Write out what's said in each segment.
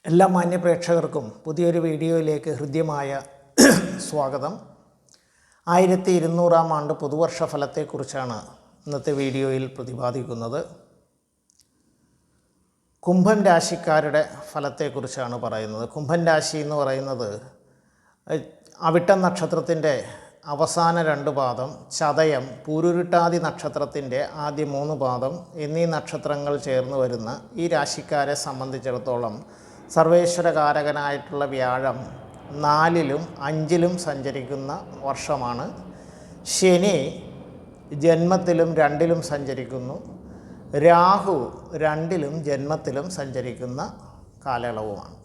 എല്ലാ മാന്യപ്രേക്ഷകർക്കും പുതിയൊരു വീഡിയോയിലേക്ക് ഹൃദ്യമായ സ്വാഗതം. 1200-ാം ആണ്ട് പുതുവർഷ ഫലത്തെക്കുറിച്ചാണ് ഇന്നത്തെ വീഡിയോയിൽ പ്രതിപാദിക്കുന്നത്. കുംഭൻ രാശിക്കാരുടെ ഫലത്തെക്കുറിച്ചാണ് പറയുന്നത്. കുംഭൻ രാശി എന്ന് പറയുന്നത് അവിട്ടം നക്ഷത്രത്തിൻ്റെ അവസാന 2 പാദം, ചതയം, പൂരുരുട്ടാതി നക്ഷത്രത്തിൻ്റെ ആദ്യ 3 പാദം എന്നീ നക്ഷത്രങ്ങൾ ചേർന്ന് വരുന്ന ഈ രാശിക്കാരെ സംബന്ധിച്ചിടത്തോളം സർവേശ്വരകാരകനായിട്ടുള്ള വ്യാഴം 4-ലും 5-ലും സഞ്ചരിക്കുന്ന വർഷമാണ്. ശനി ജന്മത്തിലും 2-ലും സഞ്ചരിക്കുന്നു. രാഹു 2-ലും ജന്മത്തിലും സഞ്ചരിക്കുന്ന കാലയളവുമാണ്.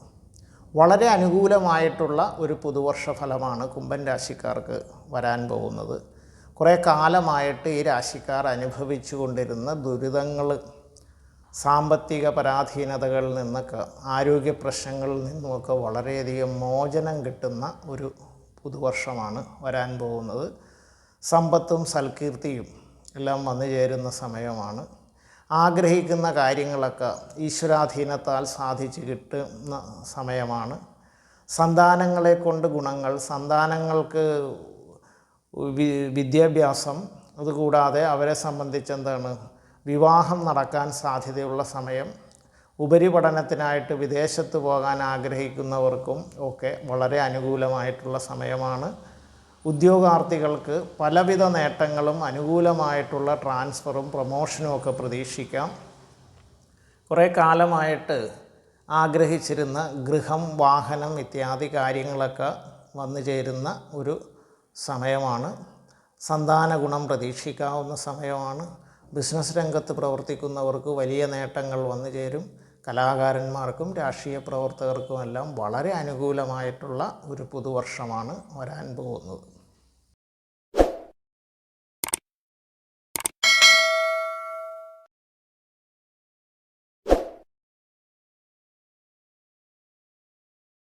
വളരെ അനുകൂലമായിട്ടുള്ള ഒരു പുതുവർഷ ഫലമാണ് കുംഭൻ രാശിക്കാർക്ക് വരാൻ പോകുന്നത്. കുറേ കാലമായിട്ട് ഈ രാശിക്കാർ അനുഭവിച്ചു കൊണ്ടിരുന്ന ദുരിതങ്ങൾ, സാമ്പത്തിക പരാധീനതകളിൽ നിന്നൊക്കെ, ആരോഗ്യ പ്രശ്നങ്ങളിൽ നിന്നുമൊക്കെ വളരെയധികം മോചനം കിട്ടുന്ന ഒരു പുതുവർഷമാണ് വരാൻ പോകുന്നത്. സമ്പത്തും സൽകീർത്തിയും എല്ലാം വന്നു ചേരുന്ന സമയമാണ്. ആഗ്രഹിക്കുന്ന കാര്യങ്ങളൊക്കെ ഈശ്വരാധീനത്താൽ സാധിച്ചു കിട്ടുന്ന സമയമാണ്. സന്താനങ്ങളെ കൊണ്ട് ഗുണങ്ങൾ, സന്താനങ്ങൾക്ക് വിദ്യാഭ്യാസം, അതുകൂടാതെ അവരെ സംബന്ധിച്ചെന്താണ് വിവാഹം നടക്കാൻ സാധ്യതയുള്ള സമയം. ഉപരിപഠനത്തിനായിട്ട് വിദേശത്ത് പോകാൻ ആഗ്രഹിക്കുന്നവർക്കും ഒക്കെ വളരെ അനുകൂലമായിട്ടുള്ള സമയമാണ്. ഉദ്യോഗാർത്ഥികൾക്ക് പലവിധ നേട്ടങ്ങളും അനുകൂലമായിട്ടുള്ള ട്രാൻസ്ഫറും പ്രൊമോഷനും ഒക്കെ പ്രതീക്ഷിക്കാം. കുറേ കാലമായിട്ട് ആഗ്രഹിച്ചിരുന്ന ഗൃഹം, വാഹനം ഇത്യാദി കാര്യങ്ങളൊക്കെ വന്നു ചേരുന്ന ഒരു സമയമാണ്. സന്താന ഗുണം പ്രതീക്ഷിക്കാവുന്ന സമയമാണ്. ബിസിനസ് രംഗത്ത് പ്രവർത്തിക്കുന്നവർക്ക് വലിയ നേട്ടങ്ങൾ വന്നു ചേരും. കലാകാരന്മാർക്കും രാഷ്ട്രീയ പ്രവർത്തകർക്കുമെല്ലാം വളരെ അനുകൂലമായിട്ടുള്ള ഒരു പുതുവർഷമാണ് വരാൻ പോകുന്നത്.